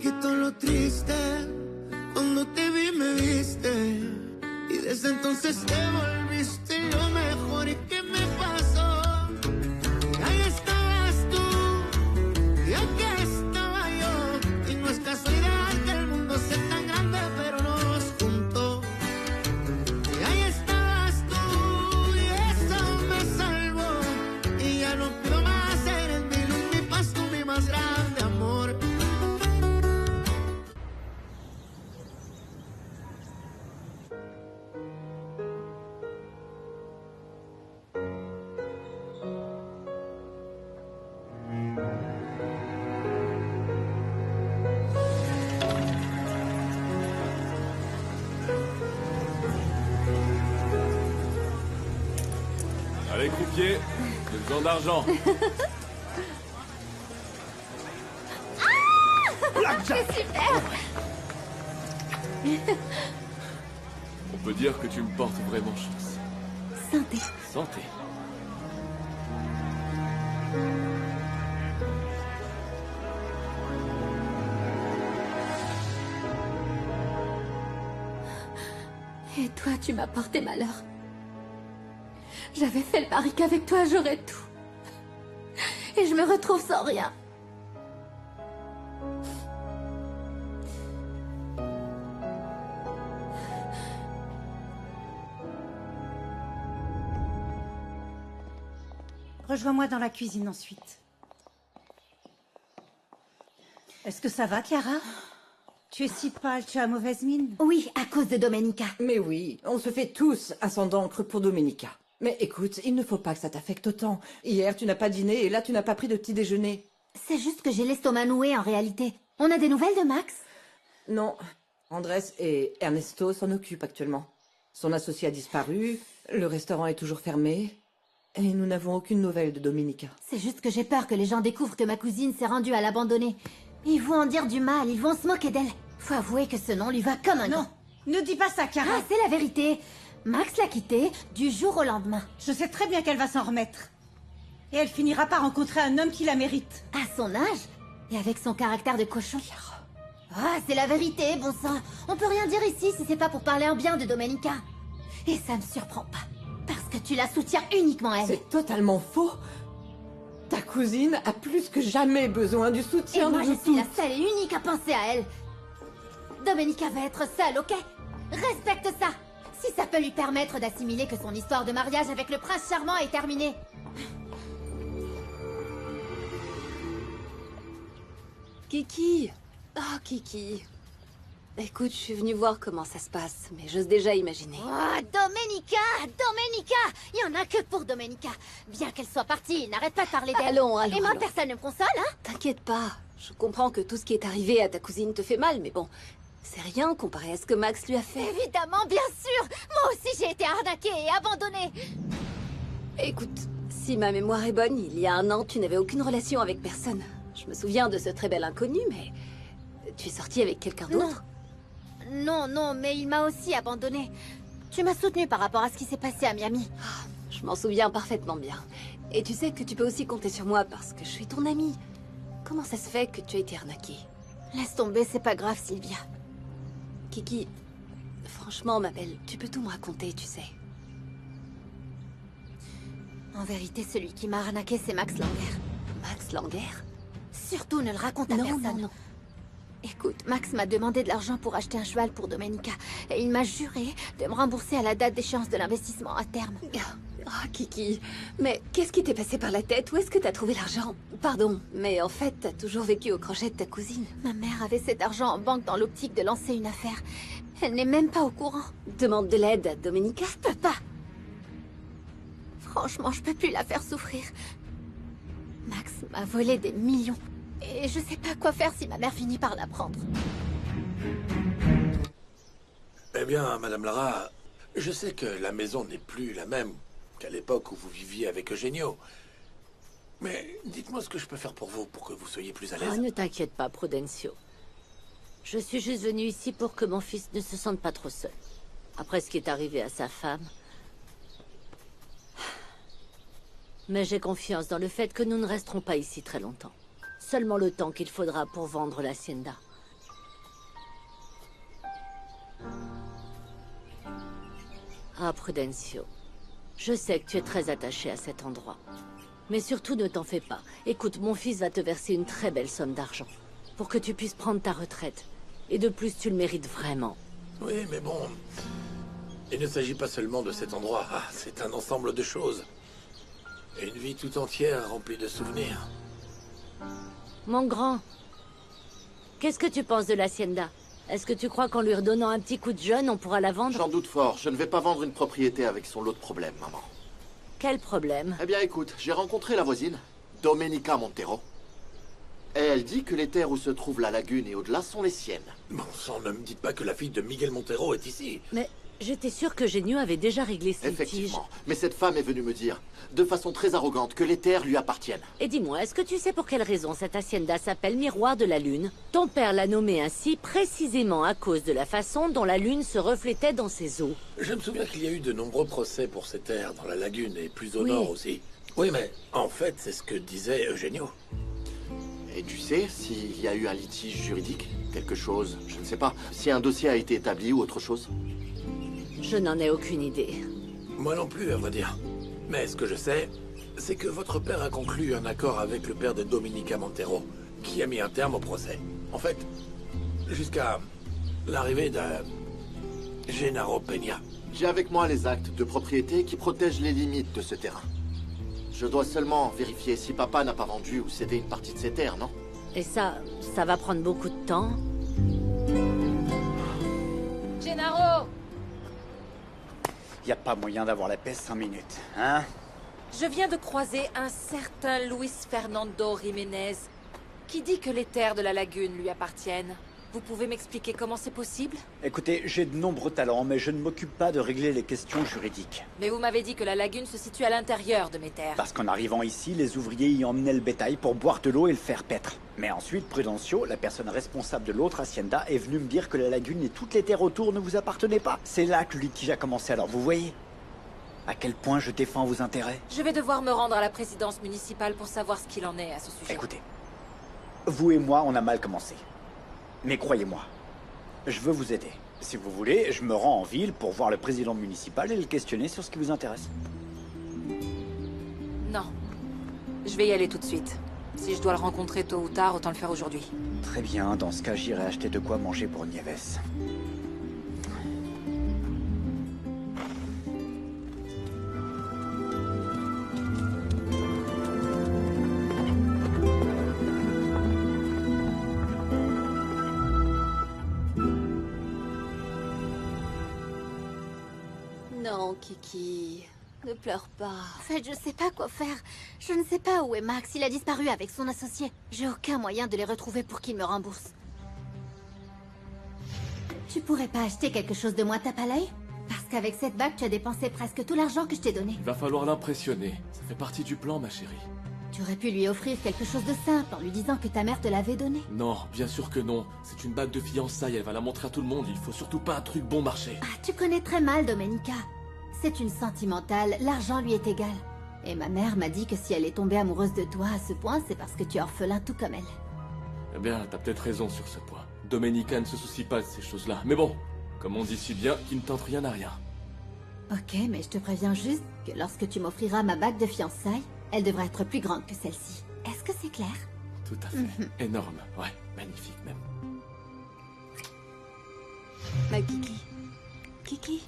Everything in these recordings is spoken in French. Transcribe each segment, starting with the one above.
quitó lo triste. Cuando te vi me viste. Y desde entonces te volviste lo mejor. ¿Y qué me pasó? Ahí estabas tú. Y aquí estaba yo. Y no es casualidad que el mundo sea tan grande, pero nos juntó. Y ahí estabas tú. Y eso me salvó. Y ya no pido más. Eres mi luz, mi paz, tú mi más grande amor. Allez, croupier, j'ai besoin d'argent. C'est super! On peut dire que tu me portes vraiment chance. Santé. Santé. Et toi, tu m'as porté malheur. J'avais fait le pari qu'avec toi, j'aurais tout. Et je me retrouve sans rien. Rejoins-moi dans la cuisine ensuite. Est-ce que ça va, Chiara? Tu es si pâle, tu as mauvaise mine? Oui, à cause de Domenica. Mais oui, on se fait tous un sang d'encre pour Domenica. Mais écoute, il ne faut pas que ça t'affecte autant. Hier, tu n'as pas dîné et là, tu n'as pas pris de petit déjeuner. C'est juste que j'ai l'estomac noué en réalité. On a des nouvelles de Max? Non, Andrés et Ernesto s'en occupent actuellement. Son associé a disparu, le restaurant est toujours fermé, et nous n'avons aucune nouvelle de Domenica. C'est juste que j'ai peur que les gens découvrent que ma cousine s'est rendue à l'abandonner. Ils vont en dire du mal, ils vont se moquer d'elle. Faut avouer que ce nom lui va comme un Non, gant. ne dis pas ça, Chiara. Ah, c'est la vérité. Max l'a quittée du jour au lendemain. Je sais très bien qu'elle va s'en remettre. Et elle finira par rencontrer un homme qui la mérite. À son âge et avec son caractère de cochon. Ah, c'est la vérité, bon sang. On peut rien dire ici si c'est pas pour parler en bien de Domenica. Et ça me surprend pas. Parce que tu la soutiens uniquement elle. C'est totalement faux. Ta cousine a plus que jamais besoin du Et soutien moi, de je nous suis la toutes. seule et unique à penser à elle. Domenica va être seule, ok? Respecte ça. Si ça peut lui permettre d'assimiler que son histoire de mariage avec le prince charmant est terminée. Kiki. Oh, Kiki. Écoute, je suis venue voir comment ça se passe, mais j'ose déjà imaginer. Oh, Domenica! Domenica! Il y en a que pour Domenica. Bien qu'elle soit partie, il n'arrête pas de parler d'elle. Allons. Et moi, allons. personne ne me console, hein? T'inquiète pas. Je comprends que tout ce qui est arrivé à ta cousine te fait mal, mais bon, c'est rien comparé à ce que Max lui a fait. Évidemment, bien sûr! Moi aussi, j'ai été arnaquée et abandonnée. Écoute, si ma mémoire est bonne, il y a 1 an, tu n'avais aucune relation avec personne. Je me souviens de ce très bel inconnu, mais tu es sortie avec quelqu'un d'autre? Non, mais il m'a aussi abandonnée. Tu m'as soutenue par rapport à ce qui s'est passé à Miami. Je m'en souviens parfaitement bien. Et tu sais que tu peux aussi compter sur moi parce que je suis ton amie. Comment ça se fait que tu as été arnaquée? Laisse tomber, c'est pas grave, Sylvia. Kiki, franchement, ma belle, tu peux tout me raconter, tu sais. En vérité, celui qui m'a arnaqué, c'est Max Langer. Max Langer? Surtout, ne le raconte à personne. Non. Écoute, Max m'a demandé de l'argent pour acheter un cheval pour Domenica. Et il m'a juré de me rembourser à la date d'échéance de l'investissement à terme. Ah, Kiki, mais qu'est-ce qui t'est passé par la tête? Où est-ce que t'as trouvé l'argent? Pardon, mais en fait, t'as toujours vécu au crochet de ta cousine. Ma mère avait cet argent en banque dans l'optique de lancer une affaire. Elle n'est même pas au courant. Demande de l'aide à Domenica? Je peux pas. Franchement, je peux plus la faire souffrir. Max m'a volé des millions. Et je sais pas quoi faire si ma mère finit par l'apprendre. Eh bien, Madame Lara, je sais que la maison n'est plus la même qu'à l'époque où vous viviez avec Eugenio. Mais dites-moi ce que je peux faire pour vous, pour que vous soyez plus à l'aise. Oh, ne t'inquiète pas, Prudencio. Je suis juste venue ici pour que mon fils ne se sente pas trop seul. Après ce qui est arrivé à sa femme. Mais j'ai confiance dans le fait que nous ne resterons pas ici très longtemps. Seulement le temps qu'il faudra pour vendre l'hacienda. Ah, Prudencio. Je sais que tu es très attaché à cet endroit. Mais surtout, ne t'en fais pas. Écoute, mon fils va te verser une très belle somme d'argent. Pour que tu puisses prendre ta retraite. Et de plus, tu le mérites vraiment. Oui, mais bon... Il ne s'agit pas seulement de cet endroit. Ah, c'est un ensemble de choses. Et une vie tout entière remplie de souvenirs. Mon grand, qu'est-ce que tu penses de l'hacienda? Est-ce que tu crois qu'en lui redonnant un petit coup de jeune, on pourra la vendre? J'en doute fort. Je ne vais pas vendre une propriété avec son lot de problèmes, maman. Quel problème? Eh bien, écoute, j'ai rencontré la voisine, Domenica Montero. Et elle dit que les terres où se trouve la lagune et au-delà sont les siennes. Bon sang, ne me dites pas que la fille de Miguel Montero est ici. Mais j'étais sûre que Genio avait déjà réglé ses litiges. Effectivement. Mais cette femme est venue me dire, de façon très arrogante, que les terres lui appartiennent. Et dis-moi, est-ce que tu sais pour quelle raison cette hacienda s'appelle Miroir de la Lune? Ton père l'a nommée ainsi précisément à cause de la façon dont la lune se reflétait dans ses eaux. Je me souviens qu'il y a eu de nombreux procès pour ces terres dans la lagune et plus au Oui. nord aussi. Oui, mais en fait, c'est ce que disait Eugenio. Et tu sais s'il y a eu un litige juridique? Quelque chose, je ne sais pas. Si un dossier a été établi ou autre chose? Je n'en ai aucune idée. Moi non plus, à vrai dire. Mais ce que je sais, c'est que votre père a conclu un accord avec le père de Domenica Montero, qui a mis un terme au procès. En fait, jusqu'à l'arrivée de Genaro Peña. J'ai avec moi les actes de propriété qui protègent les limites de ce terrain. Je dois seulement vérifier si papa n'a pas vendu ou cédé une partie de ses terres, non? Et ça va prendre beaucoup de temps. Gennaro! Y a pas moyen d'avoir la paix 5 minutes, hein? Je viens de croiser un certain Luis Fernando Jiménez qui dit que les terres de la lagune lui appartiennent. Vous pouvez m'expliquer comment c'est possible? Écoutez, j'ai de nombreux talents, mais je ne m'occupe pas de régler les questions juridiques. Mais vous m'avez dit que la lagune se situe à l'intérieur de mes terres. Parce qu'en arrivant ici, les ouvriers y emmenaient le bétail pour boire de l'eau et le faire paître. Mais ensuite, Prudencio, la personne responsable de l'autre hacienda, est venue me dire que la lagune et toutes les terres autour ne vous appartenaient pas. C'est là que le litige a commencé, alors vous voyez à quel point je défends vos intérêts. Je vais devoir me rendre à la présidence municipale pour savoir ce qu'il en est à ce sujet. Écoutez, vous et moi, on a mal commencé. Mais croyez-moi, je veux vous aider. Si vous voulez, je me rends en ville pour voir le président municipal et le questionner sur ce qui vous intéresse. Non. Je vais y aller tout de suite. Si je dois le rencontrer tôt ou tard, autant le faire aujourd'hui. Très bien, dans ce cas, j'irai acheter de quoi manger pour Nieves. Non, Kiki. Ne pleure pas. En fait, je sais pas quoi faire. Je ne sais pas où est Max. Il a disparu avec son associé. J'ai aucun moyen de les retrouver pour qu'ils me remboursent. Tu pourrais pas acheter quelque chose de moins tape à l'œil? Parce qu'avec cette bague, tu as dépensé presque tout l'argent que je t'ai donné. Il va falloir l'impressionner. Ça fait partie du plan, ma chérie. Tu aurais pu lui offrir quelque chose de simple en lui disant que ta mère te l'avait donné. Non, bien sûr que non. C'est une bague de fiançailles, elle va la montrer à tout le monde. Il faut surtout pas un truc bon marché. Ah, tu connais très mal Domenica. C'est une sentimentale, l'argent lui est égal. Et ma mère m'a dit que si elle est tombée amoureuse de toi à ce point, c'est parce que tu es orphelin tout comme elle. Eh bien, t'as peut-être raison sur ce point. Domenica ne se soucie pas de ces choses-là. Mais bon, comme on dit si bien, qui ne tente rien à rien. Ok, mais je te préviens juste que lorsque tu m'offriras ma bague de fiançailles, elle devrait être plus grande que celle-ci. Est-ce que c'est clair? Tout à fait. Énorme. Ouais, magnifique même. Ma Kiki. Kiki,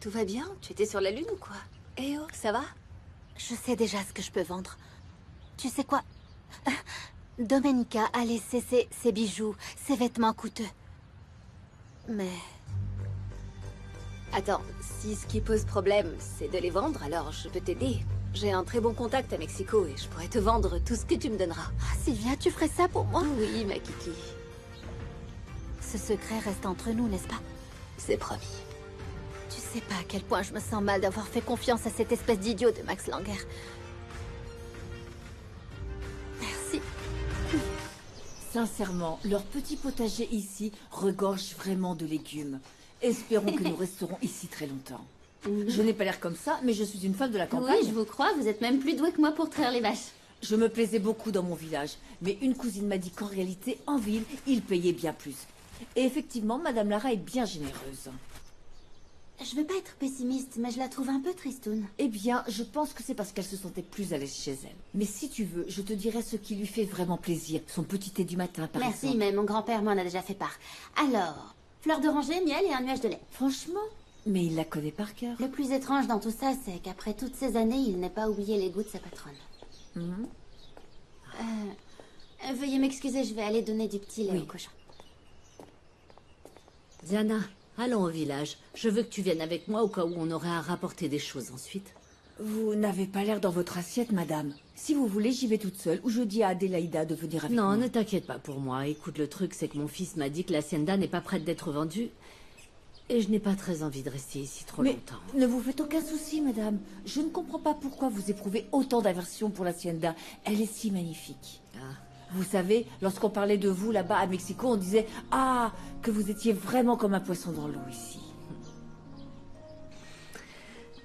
tout va bien? Tu étais sur la lune ou quoi? Eh oh, ça va? Je sais déjà ce que je peux vendre. Tu sais quoi? Domenica a laissé ses bijoux, ses vêtements coûteux. Mais... Attends, si ce qui pose problème, c'est de les vendre, alors je peux t'aider. J'ai un très bon contact à Mexico et je pourrais te vendre tout ce que tu me donneras. Ah, Sylvia, tu ferais ça pour moi? Oui, ma Kiki. Ce secret reste entre nous, n'est-ce pas? C'est promis. Tu sais pas à quel point je me sens mal d'avoir fait confiance à cette espèce d'idiot de Max Langer. Merci. Sincèrement, leur petit potager ici regorge vraiment de légumes. Espérons que nous resterons ici très longtemps. Je n'ai pas l'air comme ça, mais je suis une femme de la campagne. Oui, je vous crois, vous êtes même plus douée que moi pour traire les vaches. Je me plaisais beaucoup dans mon village, mais une cousine m'a dit qu'en réalité, en ville, ils payaient bien plus. Et effectivement, Madame Lara est bien généreuse. Je veux pas être pessimiste, mais je la trouve un peu tristoune. Eh bien, je pense que c'est parce qu'elle se sentait plus à l'aise chez elle. Mais si tu veux, je te dirai ce qui lui fait vraiment plaisir. Son petit thé du matin, par Merci, exemple. mais mon grand-père m'en a déjà fait part. Alors, fleur d'oranger, miel et un nuage de lait. Franchement? Mais il la connaît par cœur. Le plus étrange dans tout ça, c'est qu'après toutes ces années, il n'a pas oublié les goûts de sa patronne. Mhm. Veuillez m'excuser, je vais aller donner du petit lait au cochon. Diana, allons au village. Je veux que tu viennes avec moi au cas où on aurait à rapporter des choses ensuite. Vous n'avez pas l'air dans votre assiette, madame. Si vous voulez, j'y vais toute seule, ou je dis à Adélaïda de venir avec moi. Non, ne t'inquiète pas pour moi. Écoute, le truc, c'est que mon fils m'a dit que l'hacienda n'est pas prête d'être vendue. Et je n'ai pas très envie de rester ici trop longtemps. Ne vous faites aucun souci, madame. Je ne comprends pas pourquoi vous éprouvez autant d'aversion pour l'hacienda. Elle est si magnifique. Vous savez, lorsqu'on parlait de vous là-bas à Mexico, on disait « Ah, que vous étiez vraiment comme un poisson dans l'eau ici. »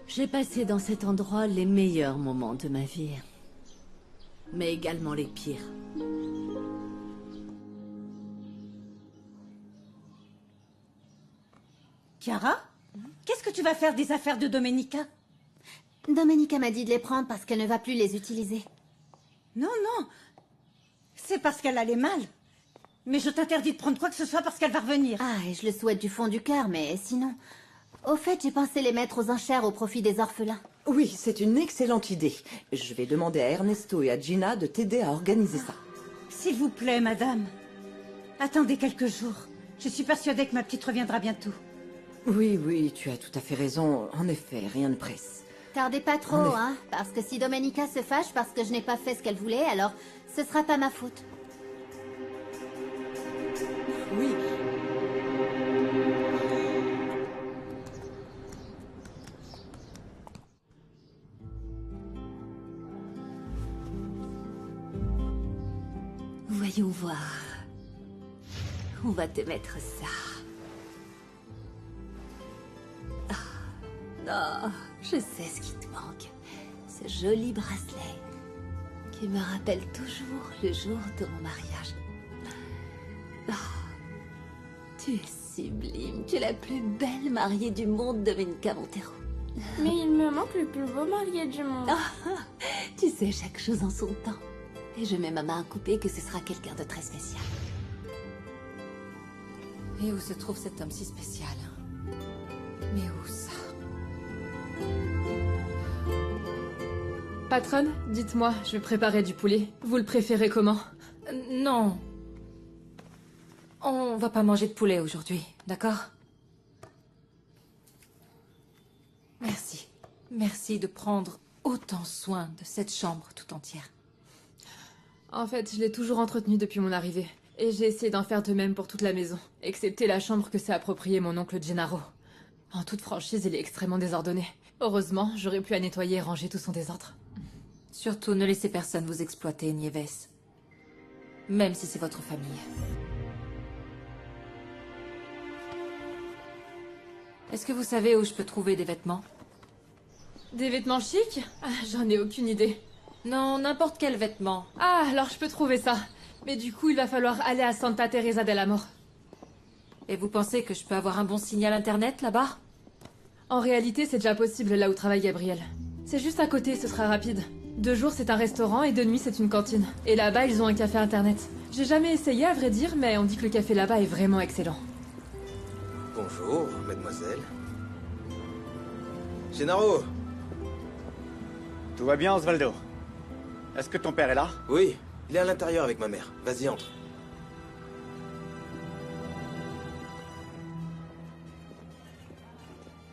J'ai passé dans cet endroit les meilleurs moments de ma vie. Mais également les pires. Chiara, qu'est-ce que tu vas faire des affaires de Domenica? Domenica m'a dit de les prendre parce qu'elle ne va plus les utiliser. Non, non. C'est parce qu'elle allait mal. Mais je t'interdis de prendre quoi que ce soit parce qu'elle va revenir. Ah, et je le souhaite du fond du cœur, mais sinon... Au fait, j'ai pensé les mettre aux enchères au profit des orphelins. Oui, c'est une excellente idée. Je vais demander à Ernesto et à Gina de t'aider à organiser ça. S'il vous plaît, madame. Attendez quelques jours. Je suis persuadée que ma petite reviendra bientôt. Oui, oui, tu as tout à fait raison. En effet, rien ne presse. Tardez pas trop, hein, parce que si Domenica se fâche parce que je n'ai pas fait ce qu'elle voulait, alors ce sera pas ma faute. Oui. Voyons voir. On va te mettre ça. Oh, je sais ce qui te manque. Ce joli bracelet qui me rappelle toujours le jour de mon mariage. Oh, tu es sublime. Tu es la plus belle mariée du monde, Domenica Montero. Mais il me manque le plus beau marié du monde. Tu sais, chaque chose en son temps. Et je mets ma main à couper que ce sera quelqu'un de très spécial. Et où se trouve cet homme si spécial? Mais où ça? Patronne, dites-moi, je vais préparer du poulet. Vous le préférez comment? Non. On va pas manger de poulet aujourd'hui, d'accord? Merci. Merci de prendre autant soin de cette chambre tout entière. En fait, je l'ai toujours entretenu depuis mon arrivée. Et j'ai essayé d'en faire de même pour toute la maison, excepté la chambre que s'est appropriée mon oncle Gennaro. En toute franchise, il est extrêmement désordonné. Heureusement, j'aurais pu à nettoyer et ranger tout son désordre. Surtout, ne laissez personne vous exploiter, Nieves. Même si c'est votre famille. Est-ce que vous savez où je peux trouver des vêtements? Des vêtements chics? Ah, j'en ai aucune idée. Non, n'importe quel vêtement. Ah, alors je peux trouver ça. Mais du coup, il va falloir aller à Santa Teresa del Amor. Et vous pensez que je peux avoir un bon signal internet là-bas? En réalité, c'est déjà possible là où travaille Gabriel. C'est juste à côté, ce sera rapide. De jour, c'est un restaurant et de nuit, c'est une cantine. Et là-bas, ils ont un café internet. J'ai jamais essayé, à vrai dire, mais on dit que le café là-bas est vraiment excellent. Bonjour, mademoiselle. Gennaro! Tout va bien, Osvaldo? Est-ce que ton père est là? Oui, il est à l'intérieur avec ma mère. Vas-y, entre.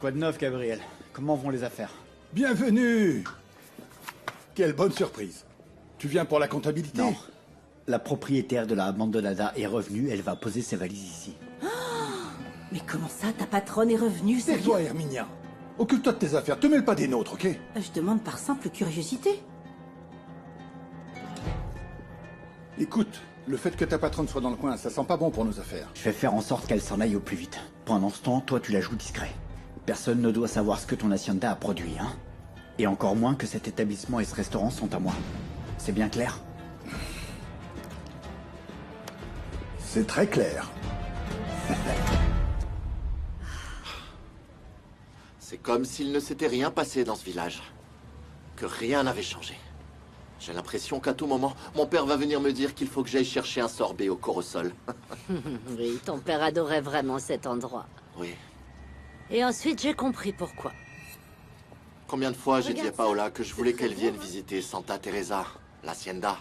Quoi de neuf, Gabriel? Comment vont les affaires? Bienvenue! Quelle bonne surprise. Tu viens pour la comptabilité? Non. La propriétaire de la abandonada est revenue, elle va poser ses valises ici. Mais comment ça, ta patronne est revenue? Tais-toi, Herminia. Occupe-toi de tes affaires, te mêle pas des nôtres, ok? Je demande par simple curiosité. Écoute, le fait que ta patronne soit dans le coin, ça sent pas bon pour nos affaires. Je vais faire en sorte qu'elle s'en aille au plus vite. Pendant ce temps, toi tu la joues discret. Personne ne doit savoir ce que ton hacienda a produit, hein? Et encore moins que cet établissement et ce restaurant sont à moi. C'est bien clair? C'est très clair. C'est comme s'il ne s'était rien passé dans ce village. Que rien n'avait changé. J'ai l'impression qu'à tout moment, mon père va venir me dire qu'il faut que j'aille chercher un sorbet au Corosol. Oui, ton père adorait vraiment cet endroit. Oui. Et ensuite, j'ai compris pourquoi. Combien de fois j'ai dit à Paola que je voulais qu'elle vienne visiter Santa Teresa, l'Hacienda.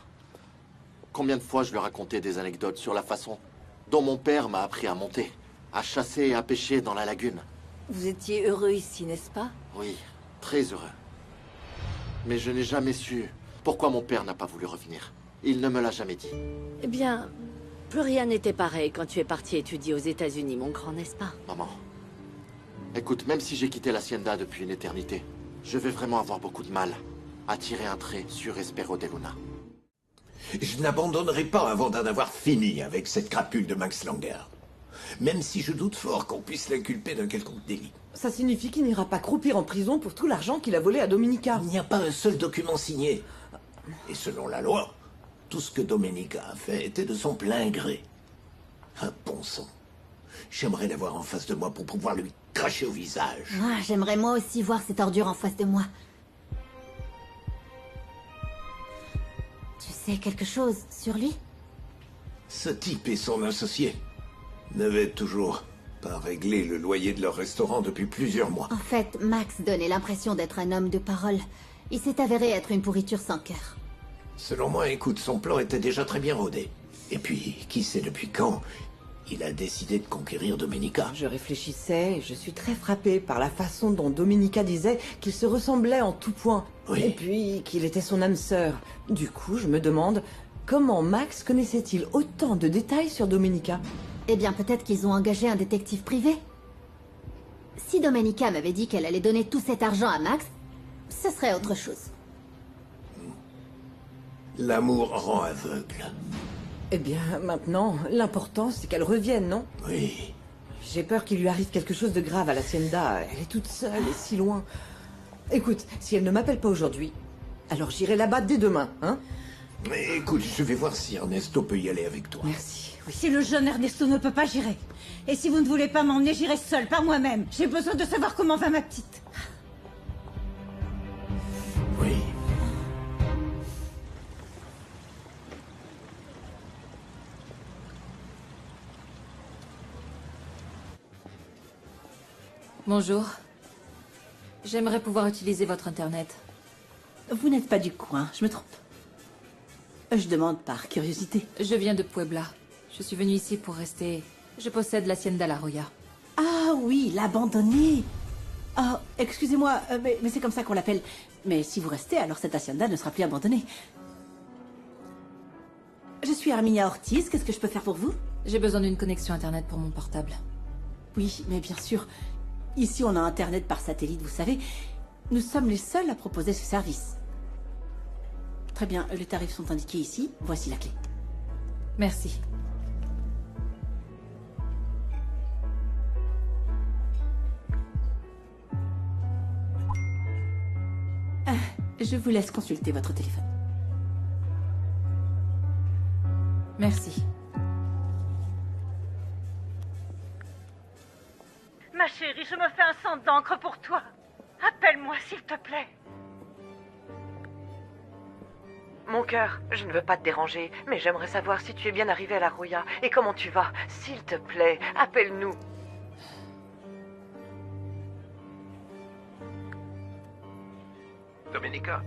Combien de fois je lui racontais des anecdotes sur la façon dont mon père m'a appris à monter, à chasser et à pêcher dans la lagune. Vous étiez heureux ici, n'est-ce pas? Oui, très heureux. Mais je n'ai jamais su pourquoi mon père n'a pas voulu revenir. Il ne me l'a jamais dit. Eh bien, plus rien n'était pareil quand tu es parti étudier aux États-Unis, mon grand, n'est-ce pas? Maman, écoute, même si j'ai quitté l'Hacienda depuis une éternité, je vais vraiment avoir beaucoup de mal à tirer un trait sur Espero de Luna. Je n'abandonnerai pas avant d'en avoir fini avec cette crapule de Max Langer. Même si je doute fort qu'on puisse l'inculper d'un quelconque délit. Ça signifie qu'il n'ira pas croupir en prison pour tout l'argent qu'il a volé à Domenica. Il n'y a pas un seul document signé. Et selon la loi, tout ce que Domenica a fait était de son plein gré. Un bon sang. J'aimerais l'avoir en face de moi pour pouvoir lui cracher au visage. Ah, j'aimerais moi aussi voir cette ordure en face de moi. Tu sais quelque chose sur lui? Ce type et son associé n'avaient toujours pas réglé le loyer de leur restaurant depuis plusieurs mois. En fait, Max donnait l'impression d'être un homme de parole. Il s'est avéré être une pourriture sans cœur. Selon moi, écoute, son plan était déjà très bien rodé. Et puis, qui sait depuis quand, il a décidé de conquérir Domenica. Je réfléchissais et je suis très frappée par la façon dont Domenica disait qu'il se ressemblait en tout point. Oui. Et puis qu'il était son âme sœur. Du coup, je me demande comment Max connaissait-il autant de détails sur Domenica? Eh bien, peut-être qu'ils ont engagé un détective privé. Si Domenica m'avait dit qu'elle allait donner tout cet argent à Max, ce serait autre chose. L'amour rend aveugle. Eh bien, maintenant, l'important, c'est qu'elle revienne, non? Oui. J'ai peur qu'il lui arrive quelque chose de grave à l'Hacienda. Elle est toute seule et si loin. Écoute, si elle ne m'appelle pas aujourd'hui, alors j'irai là-bas dès demain, hein? Mais écoute, je vais voir si Ernesto peut y aller avec toi. Merci. Oui, si le jeune Ernesto ne peut pas, j'irai. Et si vous ne voulez pas m'emmener, j'irai seule, par moi-même. J'ai besoin de savoir comment va ma petite. Oui. Bonjour. J'aimerais pouvoir utiliser votre internet. Vous n'êtes pas du coin, je me trompe. Je demande par curiosité. Je viens de Puebla. Je suis venue ici pour rester. Je possède l'Hacienda La Roya. Ah oui, l'abandonné. Ah, excusez-moi, mais c'est comme ça qu'on l'appelle. Mais si vous restez, alors cette hacienda ne sera plus abandonnée. Je suis Arminia Ortiz, qu'est-ce que je peux faire pour vous? J'ai besoin d'une connexion internet pour mon portable. Oui, mais bien sûr. Ici, on a internet par satellite, vous savez. Nous sommes les seuls à proposer ce service. Très bien, les tarifs sont indiqués ici. Voici la clé. Merci. Je vous laisse consulter votre téléphone. Merci. Ma chérie, je me fais un sang d'encre pour toi. Appelle-moi, s'il te plaît. Mon cœur, je ne veux pas te déranger, mais j'aimerais savoir si tu es bien arrivé à la Roya et comment tu vas. S'il te plaît, appelle-nous. Domenica,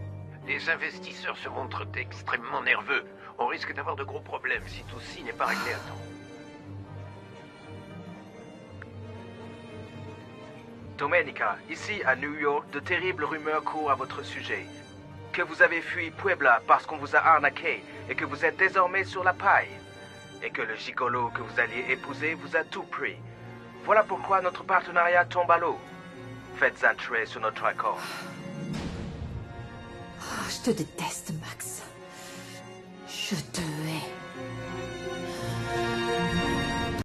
les investisseurs se montrent extrêmement nerveux. On risque d'avoir de gros problèmes si tout ci n'est pas réglé à temps. Domenica, ici à New York, de terribles rumeurs courent à votre sujet. Que vous avez fui Puebla parce qu'on vous a arnaqué et que vous êtes désormais sur la paille. Et que le gigolo que vous alliez épouser vous a tout pris. Voilà pourquoi notre partenariat tombe à l'eau. Faites un trait sur notre accord. Je te déteste, Max. Je te hais.